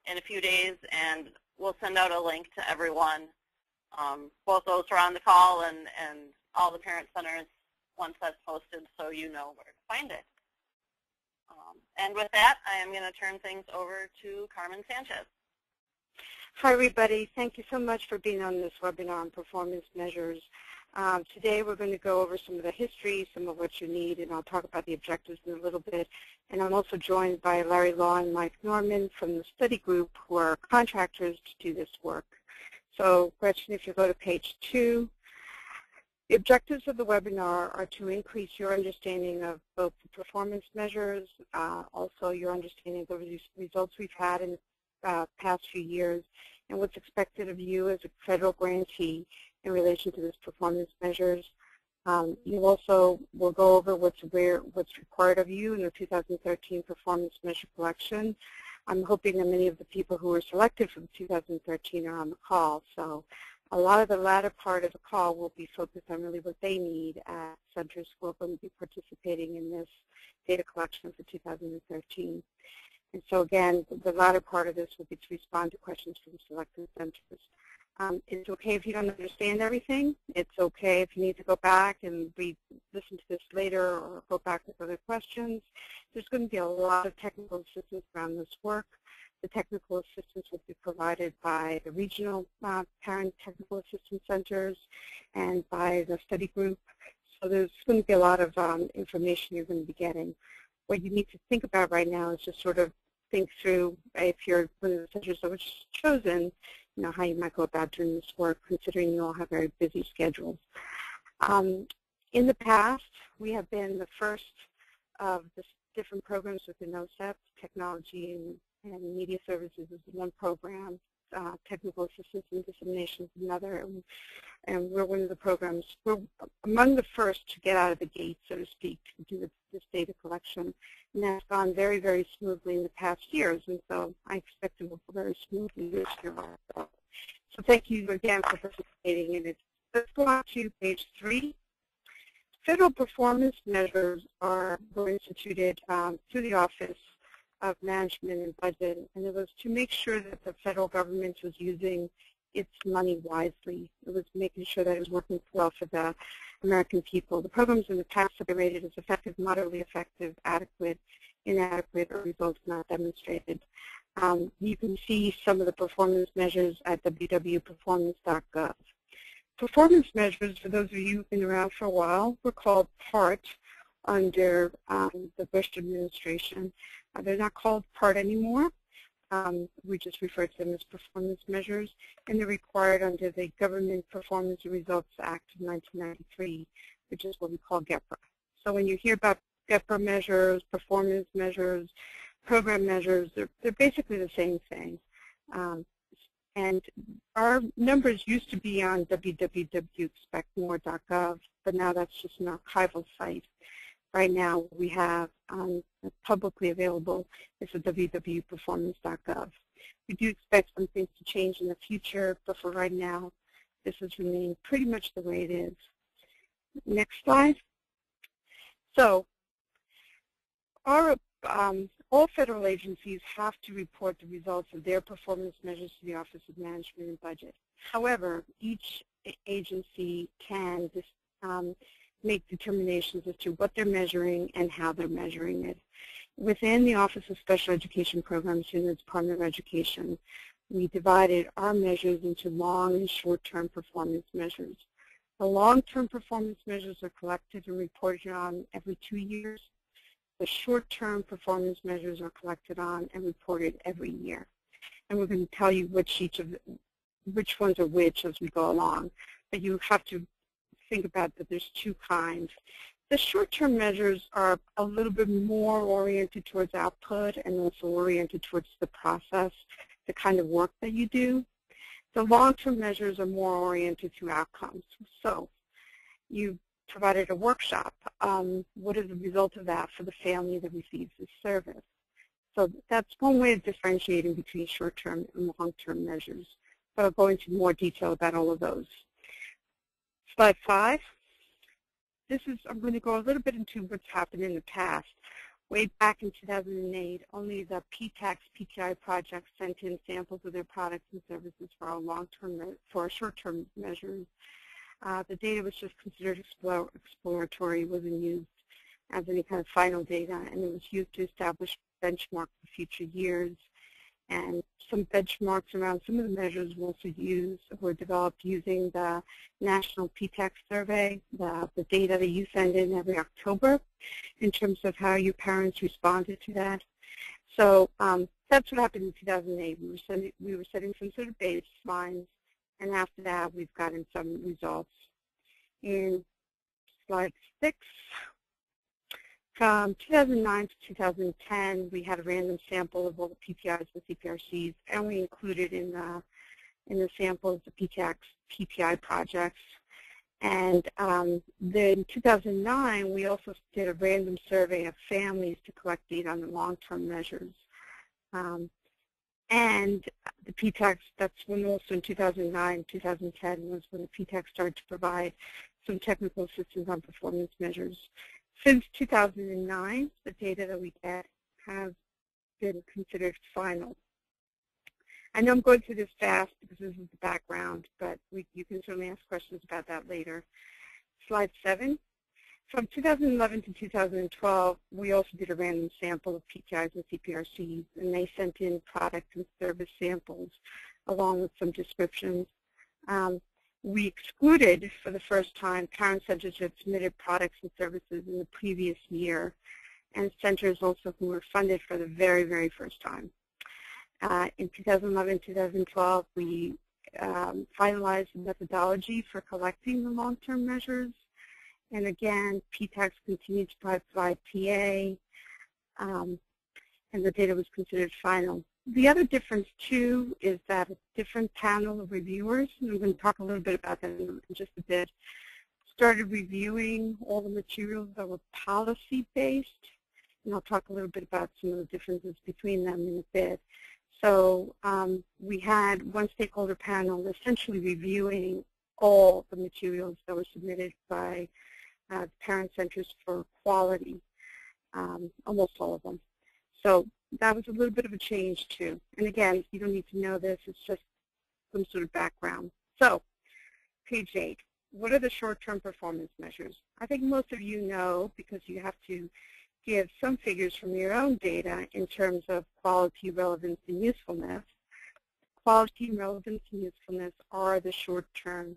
in a few days, and we'll send out a link to everyone, both those who are on the call and all the parent centers once that's posted, so you know where to find it. And with that, I am going to turn things over to Carmen Sanchez. Hi, everybody. Thank you so much for being on this webinar on performance measures. Today we're going to go over some of the history, some of what you need, and I'll talk about the objectives in a little bit. And I'm also joined by Larry Law and Mike Norman from the study group, who are contractors to do this work. So, Gretchen, if you go to page 2, the objectives of the webinar are to increase your understanding of both the performance measures, also your understanding of the results we've had in the past few years, and what's expected of you as a federal grantee in relation to this performance measures. You also will go over what's required of you in the 2013 performance measure collection. I'm hoping that many of the people who were selected for the 2013 are on the call. So a lot of the latter part of the call will be focused on really what they need at centers who are going to be participating in this data collection for 2013. And so again, the latter part of this will be to respond to questions from selected centers. It's okay if you don't understand everything. It's okay if you need to go back and listen to this later or go back with other questions. There's going to be a lot of technical assistance around this work. The technical assistance will be provided by the regional parent technical assistance centers and by the study group. So there's going to be a lot of information you're going to be getting. What you need to think about right now is just sort of think through, if you're one of the centers that was chosen, you know, how you might go about doing this work, considering you all have very busy schedules. In the past, we have been the first of the different programs within OSEP. Technology and media services is one program, technical assistance and dissemination is another, and we're one of the programs. We're among the first to get out of the gate, so to speak, to do this data collection, and that's gone very, very smoothly in the past years, and so I expect it will go very smoothly this year also. So thank you again for participating in it. Let's go on to page 3. Federal performance measures were instituted through the Office of Management and Budget, and it was to make sure that the federal government was using its money wisely. It was making sure that it was working well for the American people. The programs in the past have been rated as effective, moderately effective, adequate, inadequate, or results not demonstrated. You can see some of the performance measures at www.performance.gov. Performance measures, for those of you who've been around for a while, were called PART under the Bush administration. They're not called PART anymore. We just refer to them as performance measures, and they're required under the Government Performance and Results Act of 1993, which is what we call GEPRA. So when you hear about GEPRA measures, performance measures, program measures, they're basically the same thing. And our numbers used to be on www.expectmore.gov, but now that's just an archival site. Right now, we have publicly available is at www.performance.gov. We do expect some things to change in the future, but for right now, this has remained pretty much the way it is. Next slide. So, all federal agencies have to report the results of their performance measures to the Office of Management and Budget. However, each agency can make determinations as to what they're measuring and how they're measuring it. Within the Office of Special Education Programs in the Department of Education, we divided our measures into long and short-term performance measures. The long-term performance measures are collected and reported on every 2 years. The short-term performance measures are collected on and reported every year. And we're going to tell you which ones are which as we go along. But you have to think about that there's 2 kinds. The short-term measures are a little bit more oriented towards output and also oriented towards the process, the kind of work that you do. The long-term measures are more oriented to outcomes. So you provided a workshop. What is the result of that for the family that receives this service? So that's one way of differentiating between short-term and long-term measures. So I'll go into more detail about all of those. Slide 5. I'm going to go a little bit into what's happened in the past. Way back in 2008, only the PTAX PTI project sent in samples of their products and services for our short-term measures. The data was just considered exploratory, wasn't used as any kind of final data, and it was used to establish benchmarks for future years. And some benchmarks around some of the measures were developed using the National PTAX survey, the data that you send in every October, in terms of how your parents responded to that. So that's what happened in 2008. We were setting some sort of baselines, and after that, we've gotten some results. In slide 6, from 2009 to 2010, we had a random sample of all the PPIs and CPRCs, and we included in the samples the PTAX PPI projects. And then in 2009, we also did a random survey of families to collect data on the long-term measures. And the PTAX, that's when also in 2009, 2010 was when the PTAX started to provide some technical assistance on performance measures. Since 2009, the data that we get has been considered final. I know I'm going through this fast because this is the background, but you can certainly ask questions about that later. Slide 7. From 2011 to 2012, we also did a random sample of PTIs and CPRCs, and they sent in product and service samples along with some descriptions. We excluded, for the first time, parent centers who had submitted products and services in the previous year, and centers also who were funded for the very, very first time. In 2011-2012, we finalized the methodology for collecting the long-term measures. And again, PTAX continued to provide TA, and the data was considered final. The other difference, too, is that a different panel of reviewers, and I'm going to talk a little bit about that in just a bit, started reviewing all the materials that were policy-based, and I'll talk a little bit about some of the differences between them in a bit. So we had one stakeholder panel essentially reviewing all the materials that were submitted by parent centers for quality, almost all of them. So that was a little bit of a change, too. And again, you don't need to know this. It's just some sort of background. So page 8, what are the short-term performance measures? I think most of you know because you have to give some figures from your own data in terms of quality, relevance, and usefulness. Quality, relevance, and usefulness are the short-term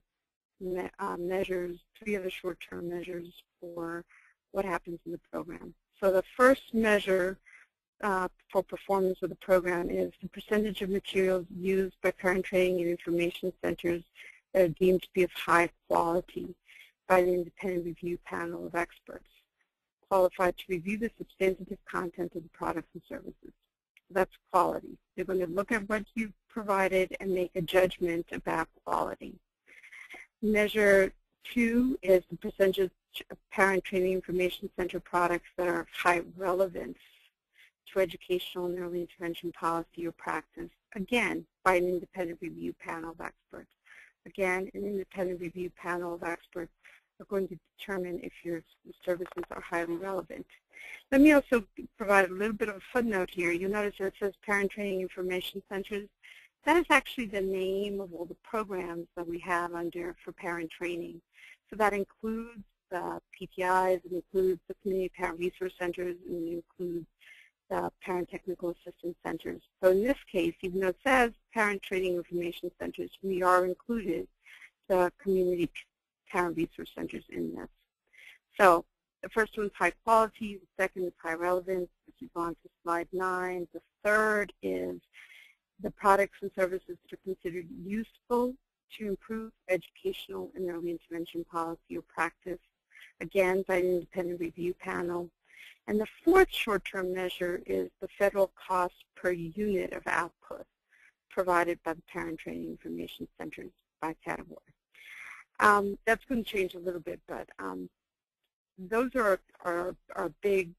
measures, 3 of the short-term measures for what happens in the program. So the first measure for performance of the program is the percentage of materials used by parent training and information centers that are deemed to be of high quality by an independent review panel of experts qualified to review the substantive content of the products and services. So that's quality. They're going to look at what you've provided and make a judgment about quality. Measure 2 is the percentage of parent training information center products that are of high relevance to educational and early intervention policy or practice, again, by an independent review panel of experts. Again, an independent review panel of experts are going to determine if your services are highly relevant. Let me also provide a little bit of a footnote here. You'll notice that it says Parent Training Information Centers. That is actually the name of all the programs that we have under for parent training. So that includes the PTIs, it includes the Community Parent Resource Centers, and it includes the Parent Technical Assistance Centers. So in this case, even though it says Parent Training Information Centers, we are included the Community Parent Resource Centers in this. So the first one is high quality, the second is high relevance. As we go on to slide 9, the third is the products and services that are considered useful to improve educational and early intervention policy or practice, again, by an independent review panel. And the fourth short-term measure is the federal cost per unit of output provided by the Parent Training Information Centers by category. That's going to change a little bit, but those are big,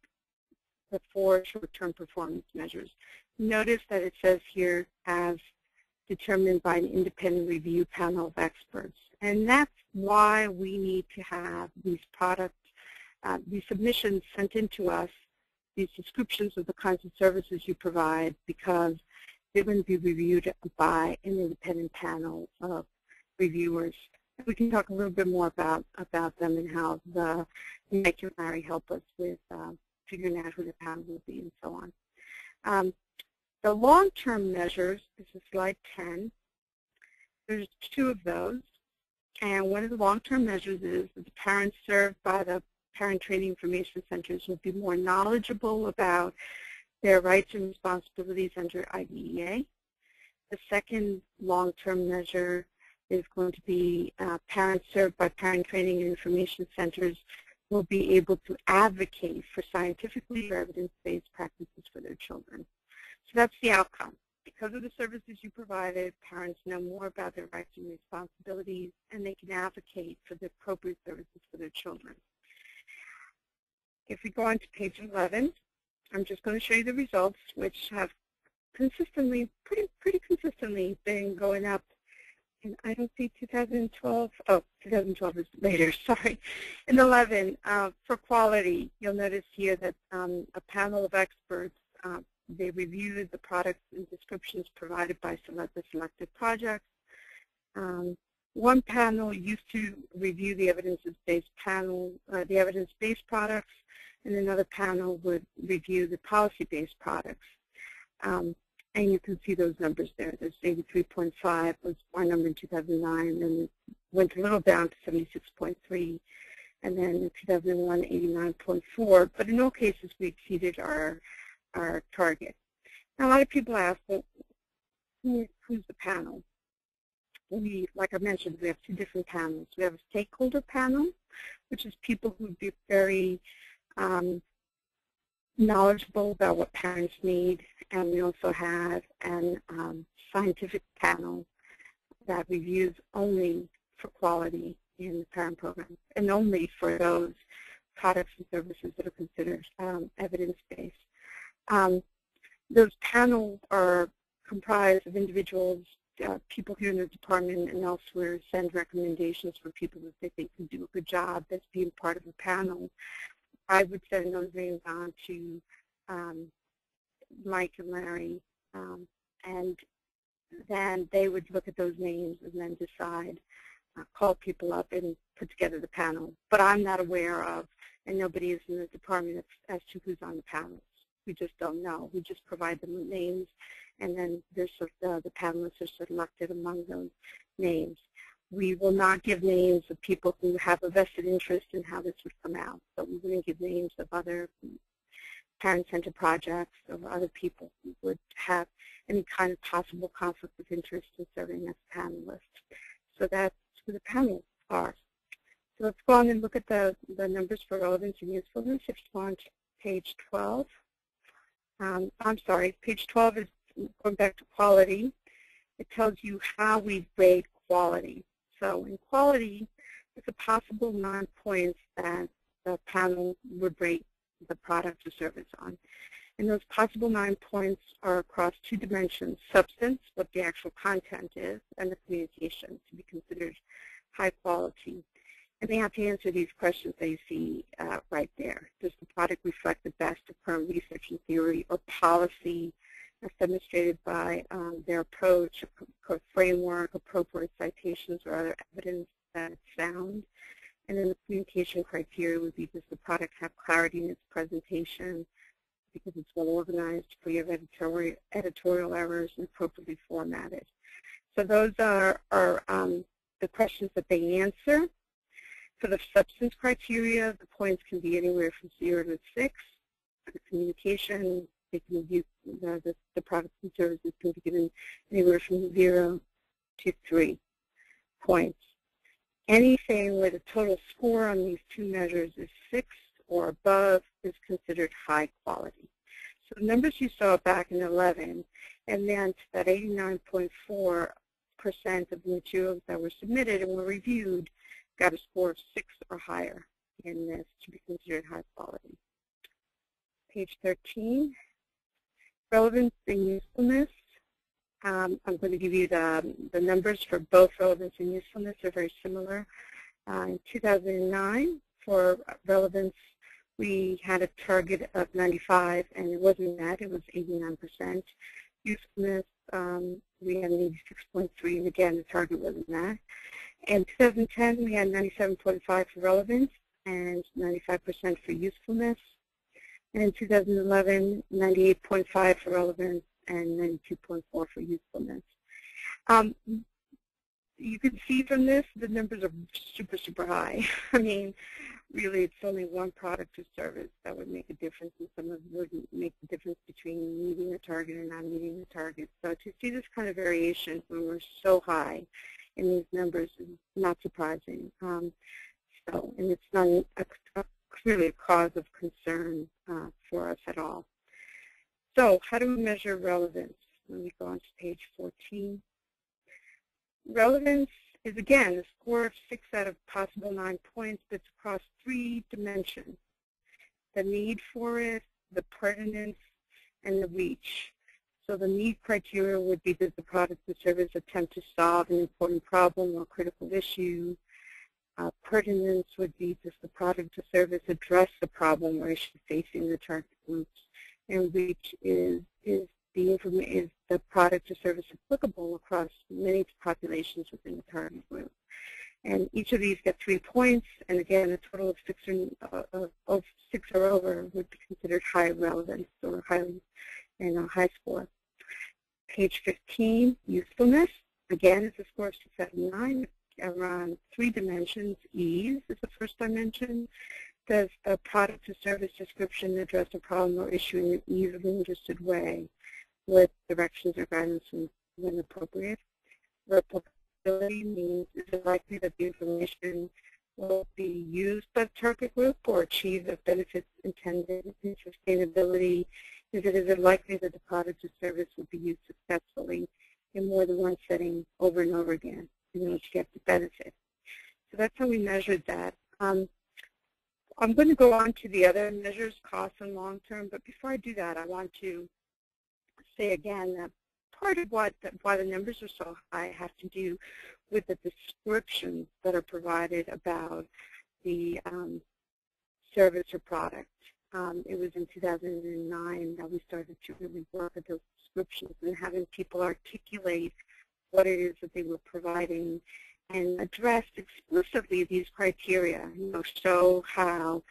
the 4 short-term performance measures. Notice that it says here as determined by an independent review panel of experts. And that's why we need to have these these submissions sent in to us these descriptions of the kinds of services you provide, because they're going to be reviewed by an independent panel of reviewers. We can talk a little bit more about them and how the Mike and Larry help us with figuring out who the panel will be and so on. The long-term measures, this is slide 10. There's 2 of those. And one of the long-term measures is that the parents served by the Parent Training Information Centers will be more knowledgeable about their rights and responsibilities under IDEA. The second long-term measure is going to be parents served by Parent Training and Information Centers will be able to advocate for scientifically or evidence-based practices for their children. So that's the outcome. Because of the services you provided, parents know more about their rights and responsibilities, and they can advocate for the appropriate services for their children. If we go on to page 11, I'm just going to show you the results, which have consistently, pretty consistently been going up. And I don't see 2012. Oh, 2012 is later, sorry. In 11, for quality, you'll notice here that a panel of experts, they reviewed the products and descriptions provided by the selected projects. One panel used to review the evidence-based products, and another panel would review the policy-based products. And you can see those numbers there. There's 83.5 was our number in 2009, and then it went a little down to 76.3, and then in 2001, 89.4. But in all cases, we exceeded our target. Now, a lot of people ask, well, who's the panel? Like I mentioned, we have 2 different panels. We have a stakeholder panel, which is people who would be very knowledgeable about what parents need, and we also have a scientific panel that reviews only for quality in the parent program, and only for those products and services that are considered evidence-based. Those panels are comprised of individuals, people here in the department and elsewhere send recommendations for people that they think can do a good job as being part of a panel. I would send those names on to Mike and Larry, and then they would look at those names and then decide, call people up and put together the panel. But I'm not aware of, and nobody is in the department as to who's on the panels. We just don't know. We just provide them with names, and then the panelists are selected among those names. We will not give names of people who have a vested interest in how this would come out. So we wouldn't give names of other parent-centered projects or other people who would have any kind of possible conflict of interest in serving as panelists. So that's who the panels are. So let's go on and look at the numbers for relevance and usefulness. If you go on to page 12. I'm sorry, page 12 is going back to quality. It tells you how we rate quality. So in quality, it's a possible 9 points that the panel would rate the product or service on. And those possible 9 points are across 2 dimensions: substance, what the actual content is, and the communication to be considered high quality. And they have to answer these questions that you see right there. Does the product reflect the best of current research and theory or policy as demonstrated by their approach, framework, appropriate citations, or other evidence that it's sound? And then the communication criteria would be, does the product have clarity in its presentation because it's well organized, free of editorial errors, and appropriately formatted? So those are the questions that they answer. For the substance criteria, the points can be anywhere from 0 to 6. For the communication, they can use the products and services can be given anywhere from 0 to 3 points. Anything where the total score on these 2 measures is 6 or above is considered high quality. So the numbers you saw back in 11, and then to that 89.4% of the materials that were submitted and were reviewed got a score of 6 or higher in this to be considered high quality. Page 13, relevance and usefulness. I'm going to give you the numbers for both relevance and usefulness. They're very similar. In 2009, for relevance, We had a target of 95, and it wasn't that. It was 89%. Usefulness, we had an 86.3, and again, the target wasn't that. In 2010, we had 97.5 for relevance and 95% for usefulness. And in 2011, 98.5 for relevance and 92.4 for usefulness. You can see from this, the numbers are super, super high. I mean, really, it's only one product or service that would make a difference, and some of them wouldn't make the difference between meeting the target and not meeting the target. So to see this kind of variation when we're so high in these numbers is not surprising. And it's not clearly a cause of concern for us at all. So how do we measure relevance? Let me go on to page 14. Relevance is, again, a score of 6 out of possible 9 points that's across 3 dimensions: the need for it, the pertinence, and the reach. So the need criteria would be, does the product or service attempt to solve an important problem or critical issue? Pertinence would be, does the product or service address the problem or issue facing the target groups? And reach is the product or service applicable across many populations within the target group. And each of these get 3 points, and again, a total of 6 or over would be considered high relevance or highly and a high score. Page 15, usefulness. Again, it's a score of 6 out of 9, around 3 dimensions. Ease is the first dimension. Does the product or service description address a problem or issue in an easily understood way, with directions or guidance when appropriate? Replicability means, is it likely that the information will be used by the target group or achieve the benefits intended? And sustainability, is it likely that the product or service will be used successfully in more than one setting over and over again in order to get the benefit? So that's how we measured that. I'm going to go on to the other measures, cost and long-term, but before I do that, I want to say again that part of why the numbers are so high has to do with the descriptions that are provided about the service or product. It was in 2009 that we started to really work at those descriptions and having people articulate what it is that they were providing and address explicitly these criteria, show how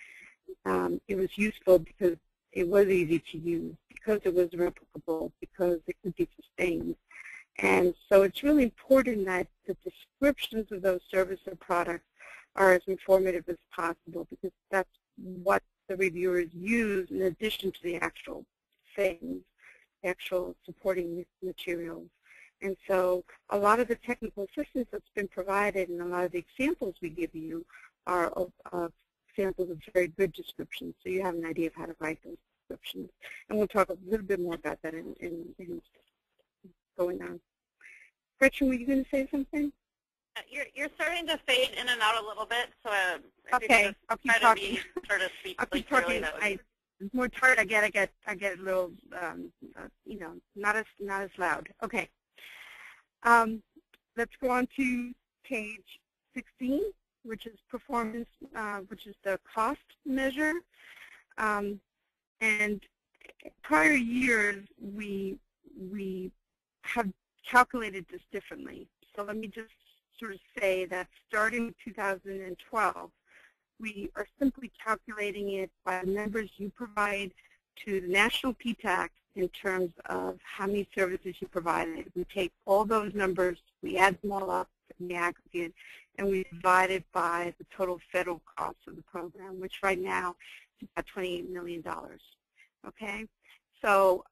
it was useful because it was easy to use, because it was replicable, because it could be sustained. And so it's really important that the descriptions of those services or products are as informative as possible, because that's what the reviewers use in addition to the actual things, the actual supporting materials. And so a lot of the technical assistance that's been provided and a lot of the examples we give you are examples of very good descriptions, so you have an idea of how to write those descriptions. And we'll talk a little bit more about that in going on. Gretchen, were you going to say something? You're starting to fade in and out a little bit, so okay, I'll keep talking. I'll keep talking. The more tired I get a little, not as loud. Okay. Let's go on to page 16, which is performance, which is the cost measure. And prior years, we have calculated this differently. So let me just sort of say that starting in 2012, we are simply calculating it by the numbers you provide to the national PTAC in terms of how many services you provided. We take all those numbers, we add them all up in the aggregate, and we divide it by the total federal cost of the program, which right now is about $28 million. Okay? So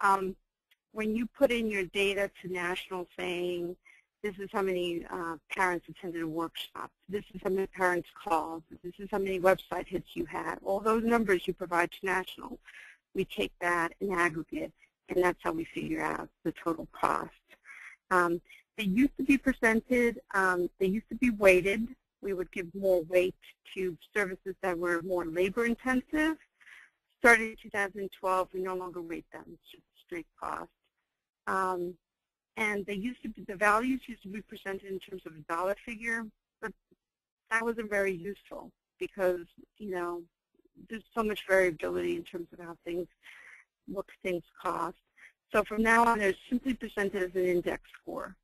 when you put in your data to national saying, this is how many parents attended a workshop, this is how many parents called, this is how many website hits you had, all those numbers you provide to national, we take that in aggregate, and that's how we figure out the total cost. They used to be presented, they used to be weighted. We would give more weight to services that were more labor intensive. Starting in 2012, we no longer weight them, it's just straight cost. And they used to be, the values used to be presented in terms of a dollar figure, but that wasn't very useful because, there's so much variability in terms of how what things cost. So from now on, they're simply presented as an index score.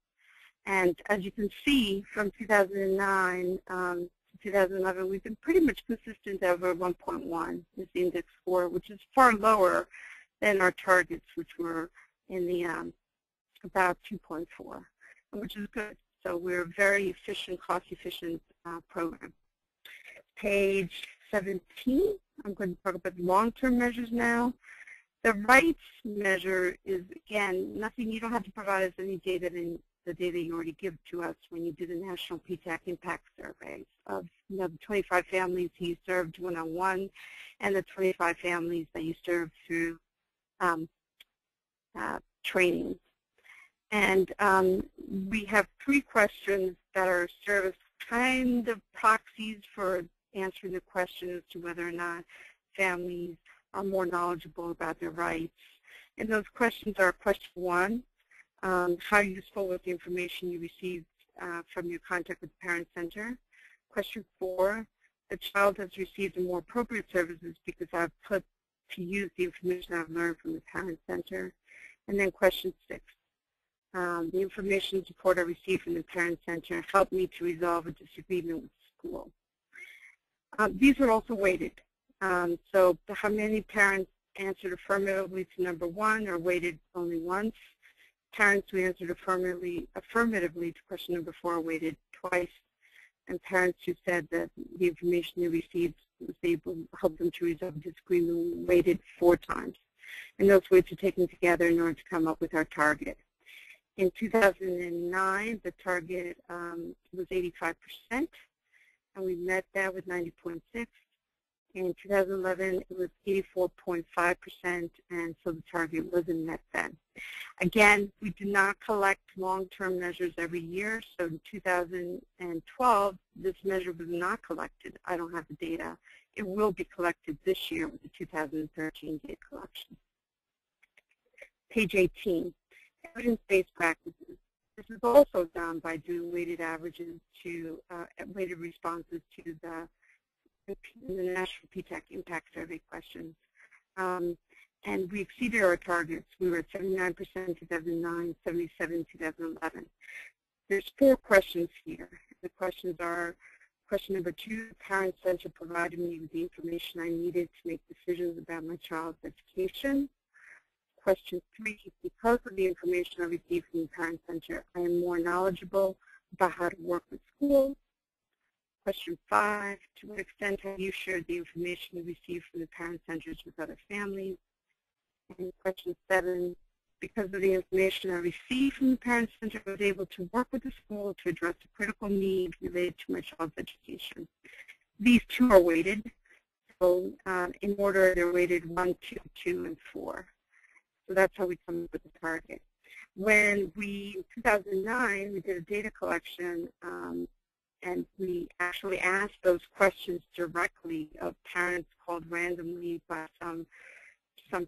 And as you can see, from 2009 to 2011, we've been pretty much consistent over 1.1 as the index score, which is far lower than our targets, which were in the about 2.4, which is good. So we're a very efficient, cost-efficient program. Page 17, I'm going to talk about the long-term measures now. The rights measure is, again, nothing, you don't have to provide us any data than the data you already give to us when you do the National PTAC Impact Surveys of the 25 families you served one-on-one and the 25 families that you served through training. And we have 3 questions that are serve as kind of proxies for answering the question as to whether or not families are more knowledgeable about their rights. And those questions are: question 1, how useful was the information you received from your contact with the Parent Center? Question 4, the child has received more appropriate services because I've put to use the information I've learned from the Parent Center. And then question 6, the information and support I received from the Parent Center helped me to resolve a disagreement with the school. These are also weighted. So how many parents answered affirmatively to number 1 are weighted only once. Parents who answered affirmatively to question number 4 are weighted twice. And parents who said that the information they received was able to help them to resolve a disagreement were weighted 4 times. And those weights are taken together in order to come up with our target. In 2009, the target was 85%, and we met that with 90.6. In 2011, it was 84.5%, and so the target wasn't met then. Again, we do not collect long-term measures every year, so in 2012, this measure was not collected. I don't have the data. It will be collected this year with the 2013 data collection. Page 18, evidence-based practices. This is also done by doing weighted averages to, weighted responses to the National PTAC Impact Survey questions. And we exceeded our targets. We were at 79% in 2009, 77% in 2011. There's 4 questions here. The questions are: question number 2, the Parent Center provided me with the information I needed to make decisions about my child's education. Question 3, because of the information I received from the Parent Center, I am more knowledgeable about how to work with schools. Question 5, to what extent have you shared the information you received from the Parent Centers with other families? And question 7, because of the information I received from the Parent Center, I was able to work with the school to address a critical need related to my child's education. These 2 are weighted. So in order, they're weighted 1, 2, 2, and 4. So that's how we come up with the target. When we, in 2009, we did a data collection, and we actually asked those questions directly of parents called randomly by some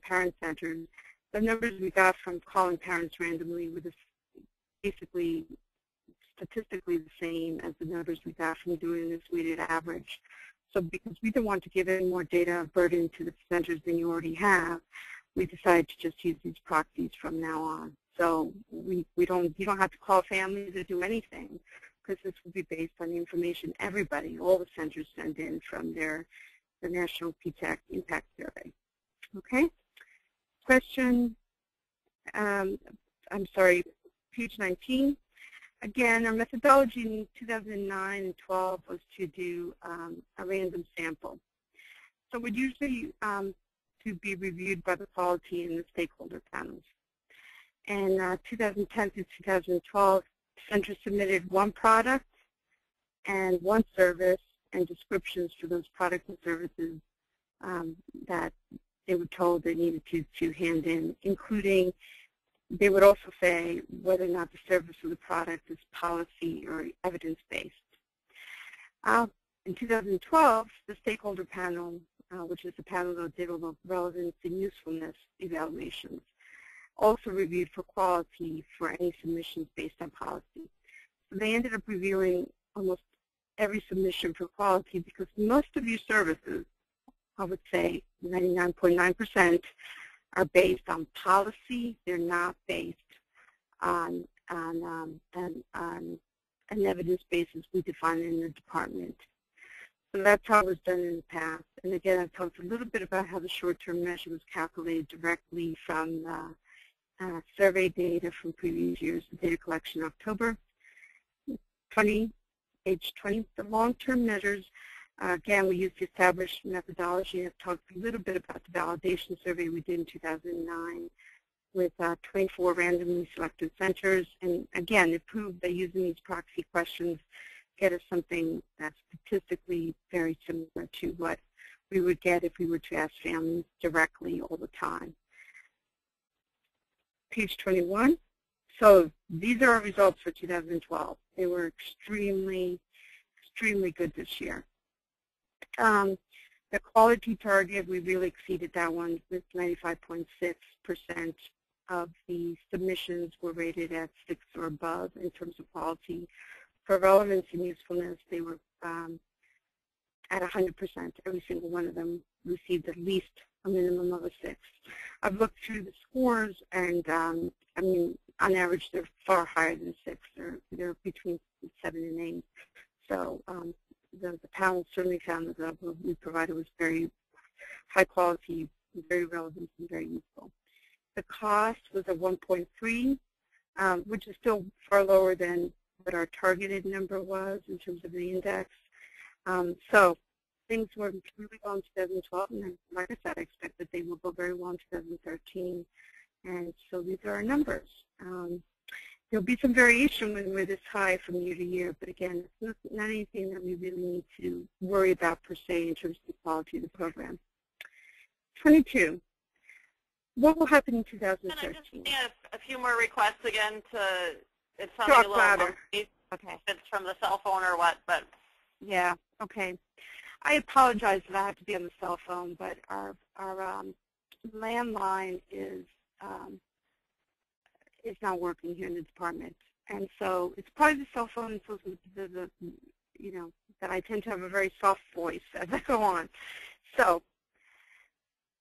parent centers. The numbers we got from calling parents randomly were basically statistically the same as the numbers we got from doing this weighted average. So because we didn't want to give any more data burden to the centers than you already have, we decided to just use these proxies from now on. So you don't have to call families or do anything, because this will be based on the information everybody, all the centers send in from the National PTAC Impact Survey. Okay? Question, page 19. Again, our methodology in 2009 and 12 was to do a random sample. So we'd usually to be reviewed by the quality and the stakeholder panels. In 2010 to 2012, centers submitted 1 product and 1 service and descriptions for those products and services that they were told they needed to hand in, including they would also say whether or not the service or the product is policy or evidence-based. In 2012, the stakeholder panel, which is the panel that did all the relevance and usefulness evaluations, also reviewed for quality for any submissions based on policy. So they ended up reviewing almost every submission for quality because most of your services I would say 99.9%, are based on policy. They're not based on an evidence basis we define in the department. So that's how it was done in the past. And again, I've talked a little bit about how the short-term measure was calculated directly from survey data from previous years, the data collection October 20, page 20. The long-term measures, again, we used the established methodology. I've talked a little bit about the validation survey we did in 2009 with 24 randomly selected centers. And again, it proved that using these proxy questions get us something that's statistically very similar to what we would get if we were to ask families directly all the time. Page 21. So these are our results for 2012. They were extremely, extremely good this year. The quality target, we really exceeded that one with 95.6% of the submissions were rated at 6 or above in terms of quality. For relevance and usefulness, they were at 100%. Every single one of them received at least a minimum of a 6. I've looked through the scores, and I mean, on average, they're far higher than 6. They're between 7 and 8. So the panel certainly found that the level we provided was very high quality, very relevant, and very useful. The cost was at 1.3, which is still far lower than what our targeted number was in terms of the index. So things went really well in 2012, and like I said, I expect that they will go very well in 2013. And so these are our numbers. There'll be some variation when we're this high from year to year, but again, it's not anything that we really need to worry about per se in terms of the quality of the program. 22. What will happen in 2013? Can I just need a few more requests again to, it's Talk something a little louder. low, Okay. if it's from the cell phone or what, but. Yeah, okay. I apologize that I have to be on the cell phone, but our landline is not working here in the department. And so it's probably the cell phone and so you know, that I tend to have a very soft voice as I go on. So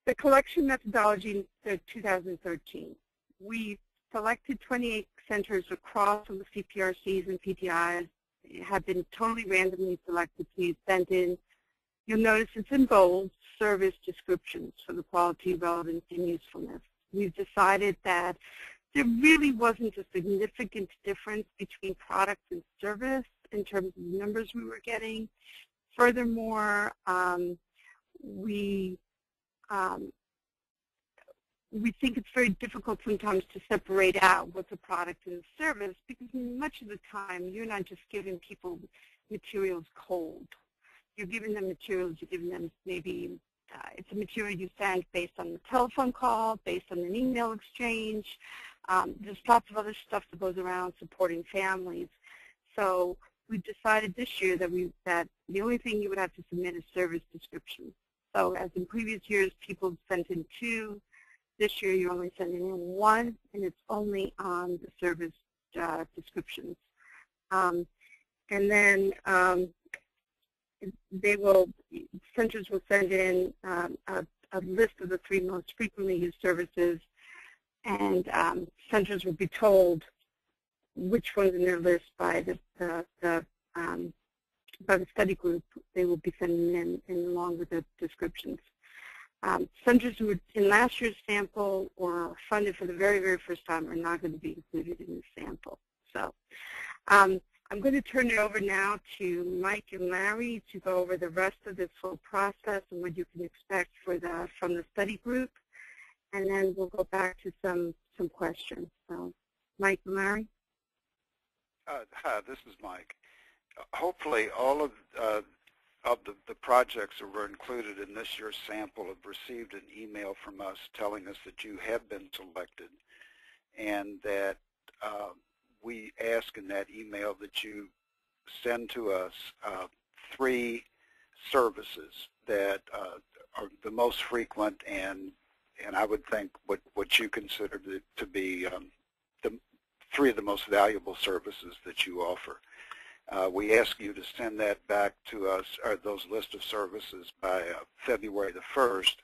the collection methodology for 2013. We selected 28 centers across all the CPRCs and PTIs. Have been totally randomly selected to be sent in. You'll notice it's in bold, service descriptions for the quality, relevance, and usefulness. We've decided that there really wasn't a significant difference between product and service in terms of the numbers we were getting. Furthermore, we think it's very difficult sometimes to separate out what's a product and a service because much of the time you're not just giving people materials cold. You're giving them materials, you're giving them maybe it's a material you send based on the telephone call, based on an email exchange. There's lots of other stuff that goes around supporting families. So we decided this year that the only thing you would have to submit is service descriptions. So as in previous years, people sent in 2. This year, you're only sending in 1, and it's only on the service descriptions. And then centers will send in a list of the 3 most frequently used services, and centers will be told which ones in their list by the study group they will be sending in along with the descriptions. Centers who were in last year's sample or funded for the very, very first time are not going to be included in the sample. So I'm going to turn it over now to Mike and Larry to go over the rest of this whole process and what you can expect from the study group, and then we'll go back to some questions. So, Mike and Larry? Hi, this is Mike. Hopefully all of the projects that were included in this year's sample have received an email from us telling us that you have been selected, and that we ask in that email that you send to us 3 services that are the most frequent and I would think what you consider to be the 3 of the most valuable services that you offer. We ask you to send that back to us, or those list of services, by February the 1st.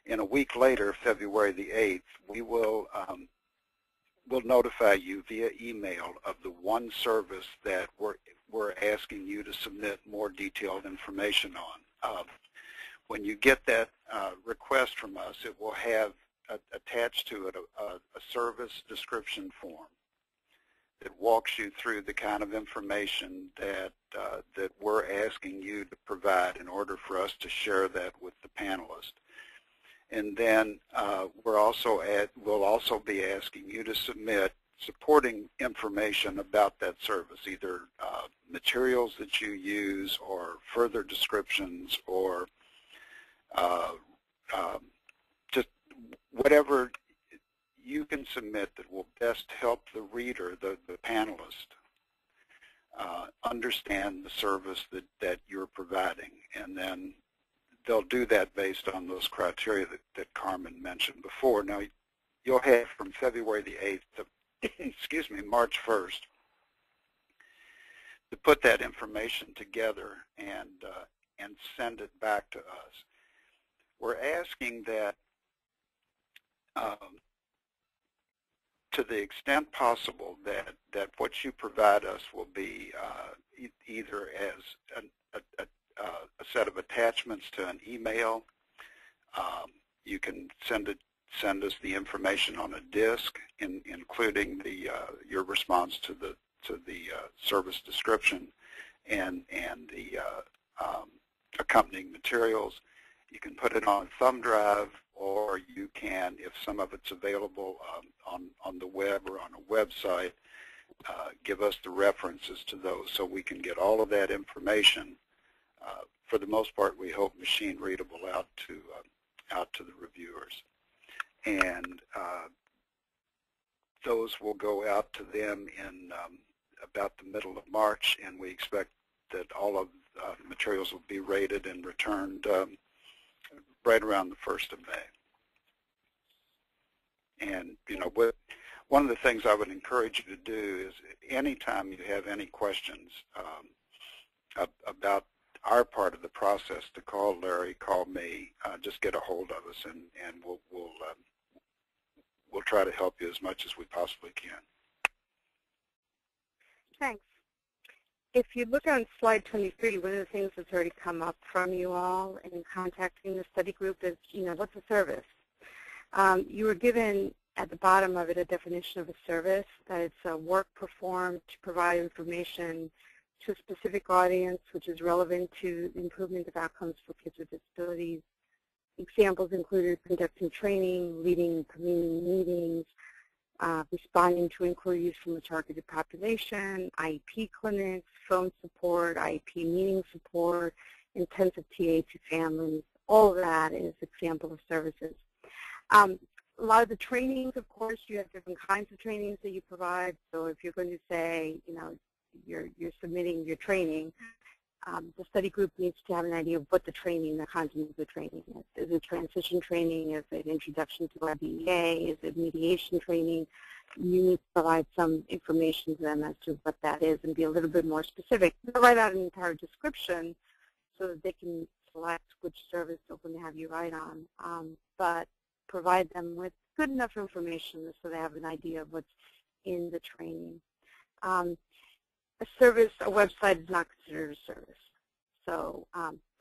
And a week later, February the 8th, we will we'll notify you via email of the one service that we're asking you to submit more detailed information on. When you get that request from us, it will have attached to it a service description form that walks you through the kind of information that we're asking you to provide in order for us to share that with the panelists. And then we'll also be asking you to submit supporting information about that service, either materials that you use or further descriptions or just whatever you can submit that will best help the reader, the panelist, understand the service that you're providing. And then they'll do that based on those criteria that Carmen mentioned before. Now, you'll have from February the 8th to, excuse me, March 1st to put that information together and send it back to us. We're asking that to the extent possible that what you provide us will be either as a set of attachments to an email. You can send us the information on a disk, including your response to the service description and the accompanying materials. You can put it on a thumb drive, or you can, if some of it's available on the web or on a website, give us the references to those so we can get all of that information. For the most part, we hope machine readable out to the reviewers, and those will go out to them in about the middle of March, and we expect that all of the materials will be rated and returned right around the 1st of May. And one of the things I would encourage you to do is anytime you have any questions about our part of the process, to call Larry, call me, just get a hold of us, and we'll try to help you as much as we possibly can. Thanks. If you look on slide 23, one of the things that's already come up from you all in contacting the study group is, what's a service? You were given at the bottom of it a definition of a service, that it's a work performed to provide information to a specific audience which is relevant to the improvement of outcomes for kids with disabilities. Examples included conducting training, leading community meetings, responding to inquiries from a targeted population, IEP clinics, phone support, IEP meeting support, intensive TA to families. All of that is example of services. A lot of the trainings, of course, you have different kinds of trainings that you provide. So if you're going to say, you're submitting your training, the study group needs to have an idea of what the training, the content of the training is. Is it transition training? Is it introduction to IBEA? Is it mediation training? You need to provide some information to them as to what that is and be a little bit more specific. They'll write out an entire description so that they can select which service they're going to have you write on. But provide them with good enough information so they have an idea of what's in the training. A service, a website is not considered a service. So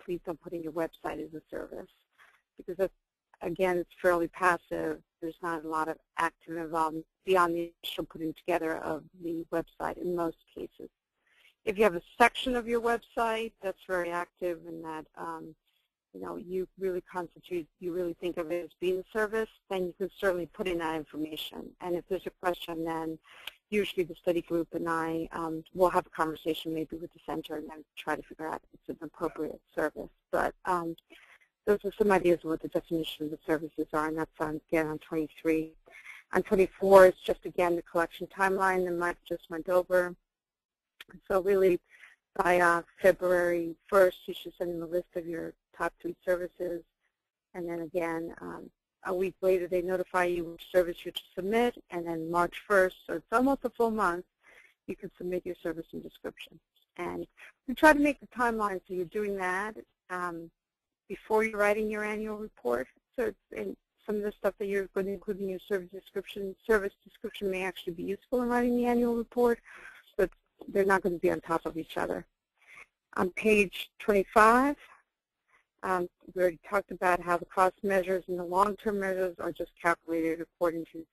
please don't put in your website as a service, because that's, again, it's fairly passive. There's not a lot of active involvement beyond the initial putting together of the website in most cases. If you have a section of your website that's very active and that you really constitute, you really think of it as being a service, then you can certainly put in that information. And if there's a question, then usually the study group and I will have a conversation maybe with the center and then try to figure out if it's an appropriate service. But those are some ideas of what the definition of the services are, and that's again on 23. On 24 is just, again, the collection timeline that Mike just went over. So really, by February 1st, you should send them a list of your top 3 services. And then again, a week later, they notify you which service you're to submit. And then March 1st, so it's almost a full month, you can submit your service and description. And we try to make the timeline so you're doing that before you're writing your annual report. So it's in some of the stuff that you're going to include in your service description may actually be useful in writing the annual report, but they're not going to be on top of each other. On page 25, we already talked about how the cost measures and the long-term measures are just calculated according to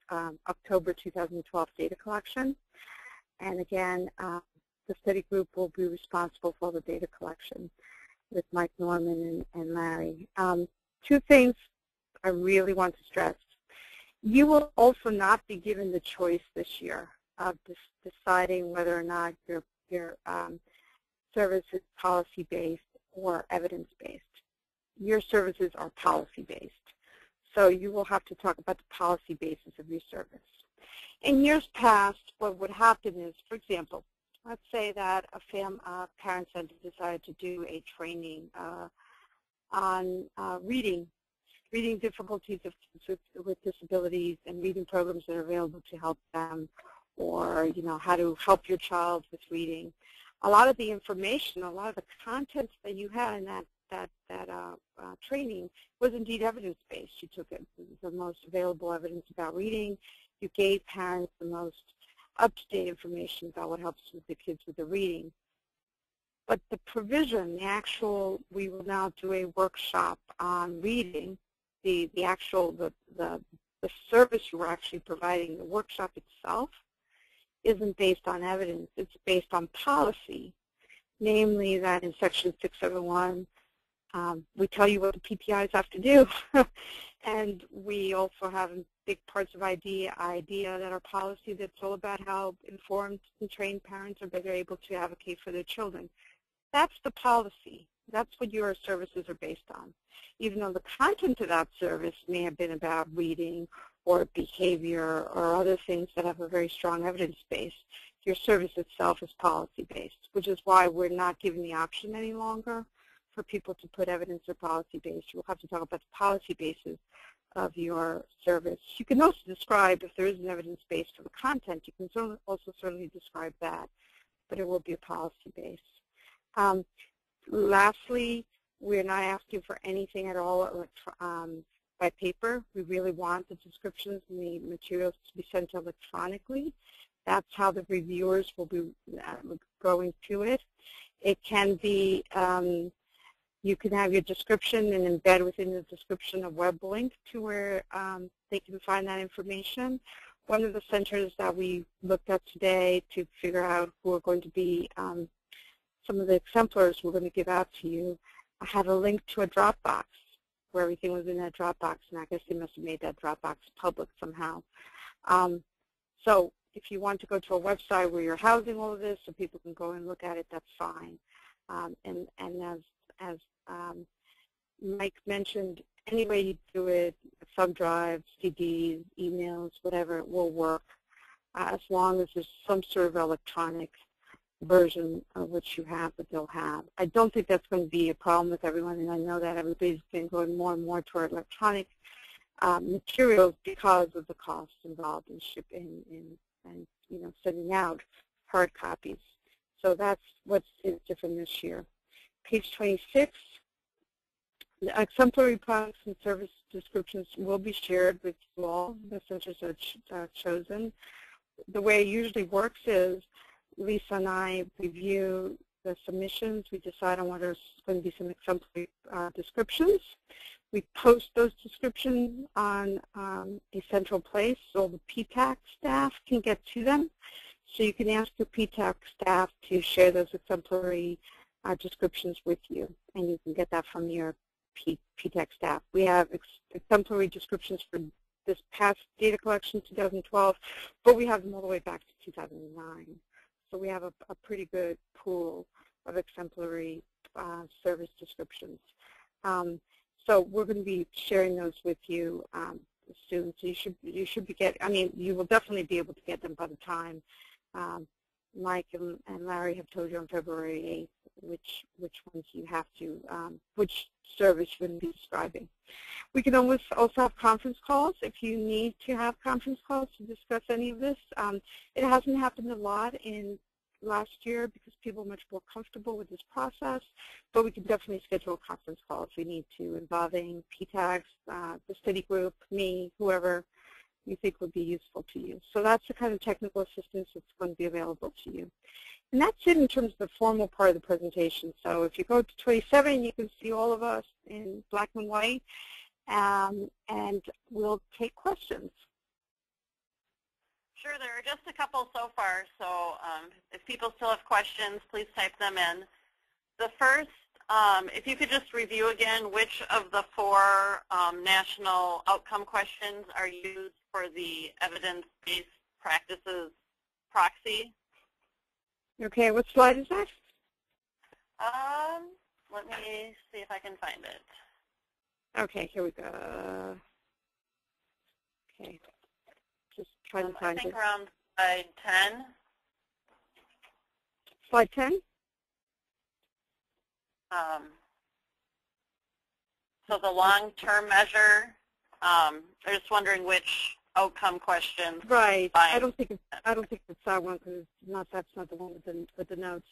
October 2012 data collection. And again, the study group will be responsible for the data collection with Mike Norman and Larry. Two things I really want to stress. You will also not be given the choice this year of deciding whether or not your service is policy-based or evidence-based. Your services are policy-based. So you will have to talk about the policy basis of your service. In years past, what would happen is, for example, let's say that a parent center decided to do a training on reading difficulties of kids with disabilities and reading programs that are available to help them, or how to help your child with reading. A lot of the information, a lot of the content that you had in that training was indeed evidence-based. You took the most available evidence about reading. You gave parents the most up-to-date information about what helps with the kids with the reading. But the provision, we will now do a workshop on reading. The service you were actually providing, the workshop itself, isn't based on evidence. It's based on policy, namely that in Section 671, we tell you what the PTIs have to do, and we also have big parts of idea that are policy that's all about how informed and trained parents are better able to advocate for their children. That's the policy. That's what your services are based on. Even though the content of that service may have been about reading or behavior or other things that have a very strong evidence base, your service itself is policy-based, which is why we're not giving the option any longer for people to put evidence or policy-based. You'll have to talk about the policy basis of your service. You can also describe, if there is an evidence base for the content, you can also certainly describe that, but it will be a policy base. Lastly, we're not asking for anything at all by paper. We really want the descriptions and the materials to be sent electronically. That's how the reviewers will be going through it. It can be, you can have your description and embed within the description a web link to where they can find that information. One of the centers that we looked at today to figure out who are going to be some of the exemplars we're going to give out to you, I had a link to a Dropbox where everything was in that Dropbox, and I guess they must have made that Dropbox public somehow. So if you want to go to a website where you're housing all of this so people can go and look at it, that's fine. And as Mike mentioned, any way you do it, thumb drives, CDs, emails, whatever, it will work as long as there's some sort of electronic version of what you have that they'll have. I don't think that's going to be a problem with everyone, and I know that everybody's been going more and more toward electronic materials because of the costs involved in shipping and sending out hard copies. So that's what's different this year. Page 26, the exemplary products and service descriptions will be shared with you all. The centers are chosen. The way it usually works is Lisa and I review the submissions. We decide on whether there's going to be some exemplary descriptions. We post those descriptions on a central place so the PTAC staff can get to them. So you can ask the PTAC staff to share those exemplary descriptions with you, and you can get that from your PTAC staff. We have exemplary descriptions for this past data collection, 2012, but we have them all the way back to 2009. So we have a pretty good pool of exemplary service descriptions. So we're going to be sharing those with you soon. So you should be you will definitely be able to get them by the time Mike and Larry have told you on February 8th which ones you have to, which service you're going to be describing. We can always also have conference calls if you need to have conference calls to discuss any of this. It hasn't happened a lot in last year because people are much more comfortable with this process, but we can definitely schedule a conference call if we need to, involving PTACs, the study group, me, whoever you think would be useful to you. So that's the kind of technical assistance that's going to be available to you. And that's it in terms of the formal part of the presentation. So if you go to 27, you can see all of us in black and white, and we'll take questions. Sure, there are just a couple so far, so if people still have questions, please type them in. The first, if you could just review again which of the 4 national outcome questions are used for the evidence-based practices proxy. Okay, what slide is that? Let me see if I can find it. Okay, here we go. Okay, just try to find it. I think around slide 10. Slide 10? So the long-term measure, I'm just wondering which outcome questions. Right. I don't think it's that one because that's not the one with the notes.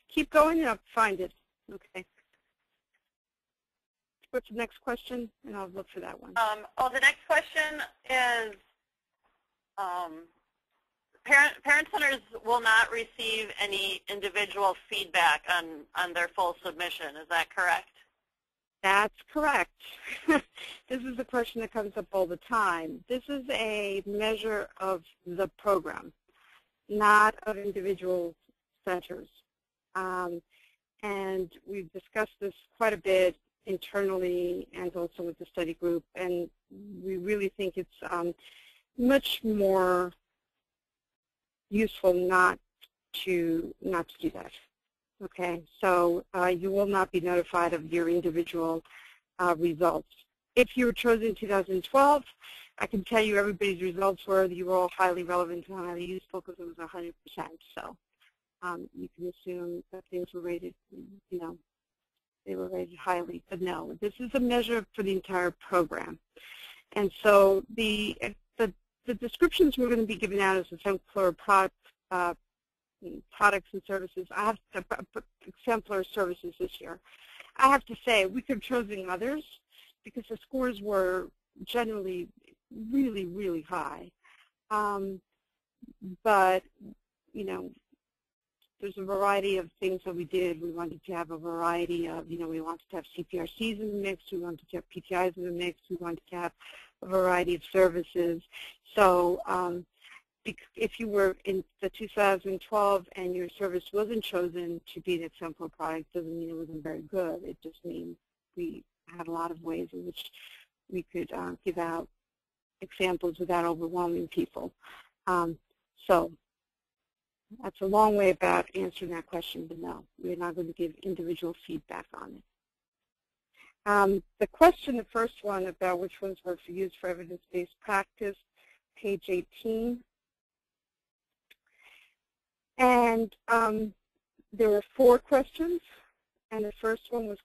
Keep going and I'll find it. Okay. What's the next question? And I'll look for that one. The next question is parent centers will not receive any individual feedback on their full submission. Is that correct? That's correct. This is a question that comes up all the time. This is a measure of the program, not of individual centers. And we've discussed this quite a bit internally and also with the study group, and we really think it's much more useful not to do that. Okay, so you will not be notified of your individual results. If you were chosen in 2012, I can tell you everybody's results were that you were all highly relevant and highly useful because it was 100%. So you can assume that things were rated, they were rated highly. But no, this is a measure for the entire program. And so the descriptions we're going to be giving out as exemplar products and services. I have to exemplar services this year. I have to say we could have chosen others because the scores were generally really, really high. But there's a variety of things that we did. We wanted to have a variety of, we wanted to have CPRCs in the mix. We wanted to have PTIs in the mix. We wanted to have a variety of services. So if you were in the 2012 and your service wasn't chosen to be an exemplar product, doesn't mean it wasn't very good. It just means we had a lot of ways in which we could give out examples without overwhelming people. So that's a long way about answering that question, but no, we're not going to give individual feedback on it. The question, the first one about which ones were used for evidence-based practice, page 18. And there were 4 questions, and the first one was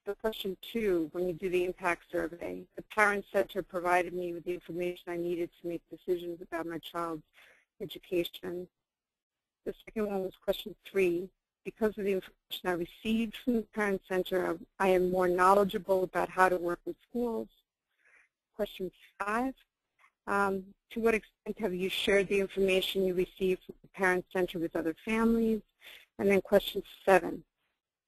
the question 2 when you do the impact survey. The parent center provided me with the information I needed to make decisions about my child's education. The second one was question 3. Because of the information I received from the parent center, I am more knowledgeable about how to work with schools. Question 5. To what extent have you shared the information you received from the parent center with other families? And then question 7.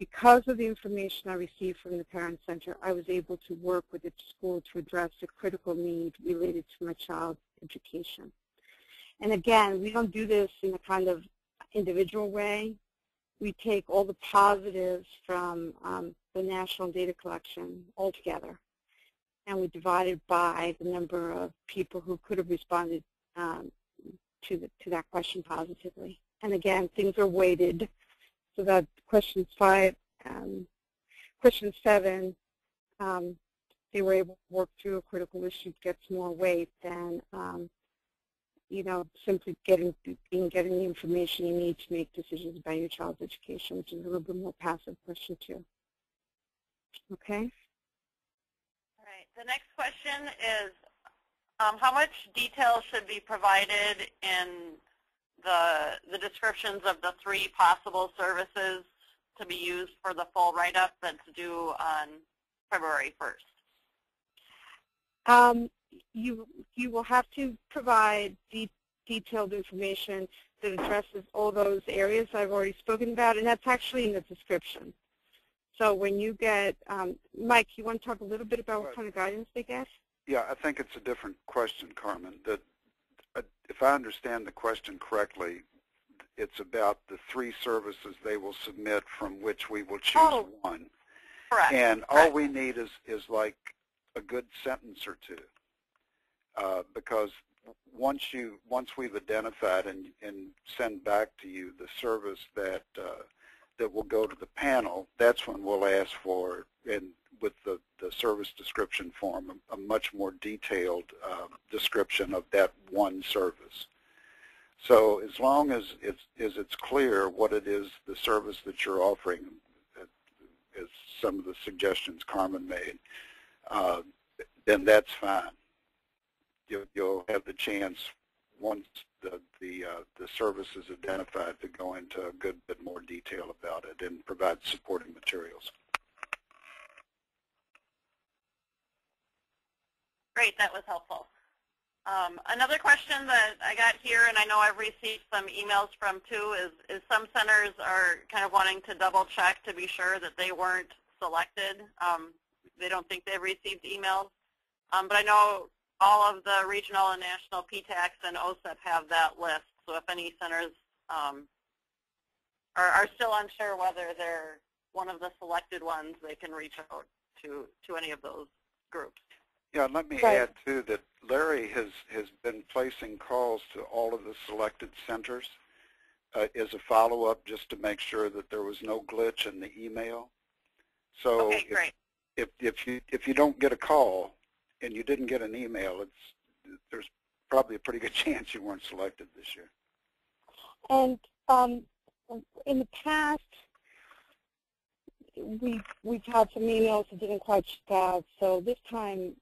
Because of the information I received from the parent center, I was able to work with the school to address a critical need related to my child's education. And again, we don't do this in a kind of individual way. We take all the positives from the national data collection all together, and we divide it by the number of people who could have responded to that question positively. And again, things are weighted so that question 5, question 7, they were able to work through a critical issue gets more weight than simply getting the information you need to make decisions about your child's education, which is a little bit more passive question 2. Okay? All right. The next question is, how much detail should be provided in the descriptions of the 3 possible services to be used for the full write-up that's due on February 1st? You will have to provide detailed information that addresses all those areas I've already spoken about, and that's actually in the description. So when you get, Mike, you want to talk a little bit about what kind of guidance they get? Yeah, I think it's a different question, Carmen. That if I understand the question correctly, it's about the 3 services they will submit from which we will choose one. Correct. And all we need is like a good sentence or 2, because once we've identified and send back to you the service that will go to the panel, that's when we'll ask for, and with the service description form, a much more detailed description of that one service. So as long as it's clear what it is, the service that you're offering, as some of the suggestions Carmen made, then that's fine. You'll have the chance, once the service is identified, to go into a good bit more detail about it and provide supporting materials. Great, that was helpful. Another question that I got here, and I know I've received some emails from too, is some centers are kind of wanting to double check to be sure that they weren't selected. They don't think they've received emails. But I know all of the regional and national PTACs and OSEP have that list. So if any centers are still unsure whether they're one of the selected ones, they can reach out to any of those groups. Yeah, let me add, too, that Larry has been placing calls to all of the selected centers as a follow-up, just to make sure that there was no glitch in the email. So okay, great. If you don't get a call and you didn't get an email, there's probably a pretty good chance you weren't selected this year. And in the past, we've had some emails that didn't quite check out. So this time,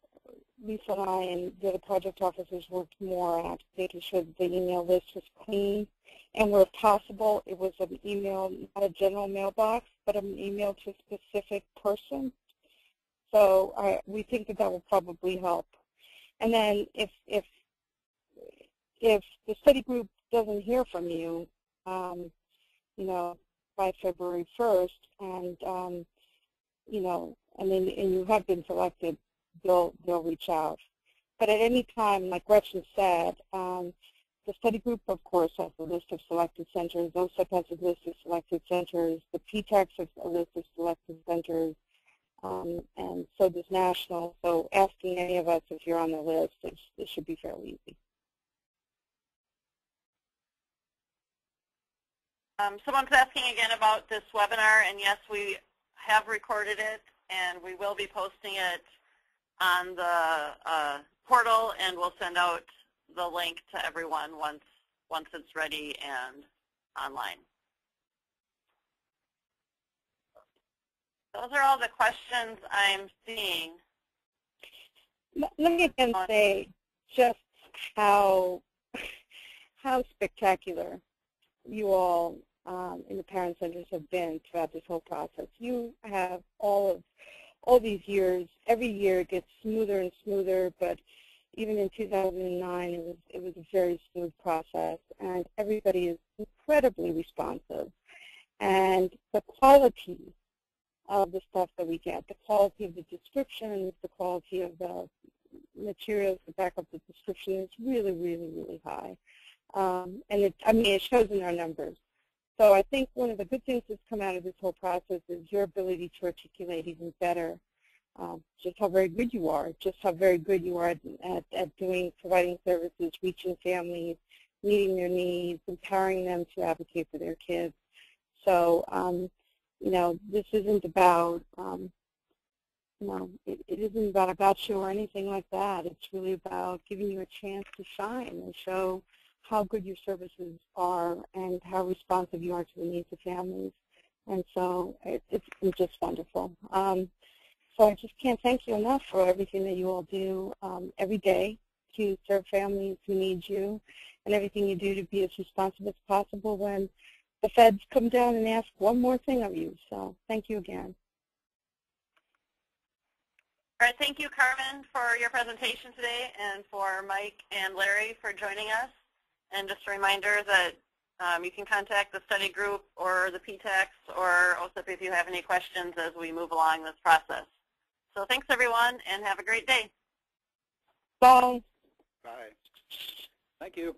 Lisa and I and the other project officers worked more at making sure that the email list was clean, and where possible, it was an email, not a general mailbox, but an email to a specific person. So we think that will probably help. And then if the study group doesn't hear from you, you know, by February 1st, and you know, and you have been selected, they'll reach out. But at any time, like Gretchen said, the study group, of course, has a list of selected centers. OSEP has a list of selected centers. The PTACs have a list of selected centers, and so does National. So asking any of us if you're on the list, it should be fairly easy. Someone's asking again about this webinar, and yes, we have recorded it, and we will be posting it on the portal, and we'll send out the link to everyone once it's ready and online. Those are all the questions I'm seeing. Let me again say just how spectacular you all in the parent centers have been throughout this whole process. You have all these years. Every year it gets smoother and smoother, but even in 2009 it was a very smooth process, and everybody is incredibly responsive. And the quality of the stuff that we get, the quality of the descriptions, the quality of the materials that back up the description is really, really, really high. And it shows in our numbers. So I think one of the good things that's come out of this whole process is your ability to articulate even better just how very good you are, just how very good you are at providing services, reaching families, meeting their needs, empowering them to advocate for their kids. So, you know, this isn't about, you know, it isn't about you or anything like that. It's really about giving you a chance to shine and show how good your services are and how responsive you are to the needs of families. And so it's been just wonderful. So I just can't thank you enough for everything that you all do every day to serve families who need you and everything you do to be as responsive as possible when the feds come down and ask one more thing of you. So thank you again. All right, thank you, Carmen, for your presentation today, and for Mike and Larry for joining us. And just a reminder that you can contact the study group or the PTACs or OSEP if you have any questions as we move along this process. So thanks, everyone, and have a great day. Bye. Bye. Thank you.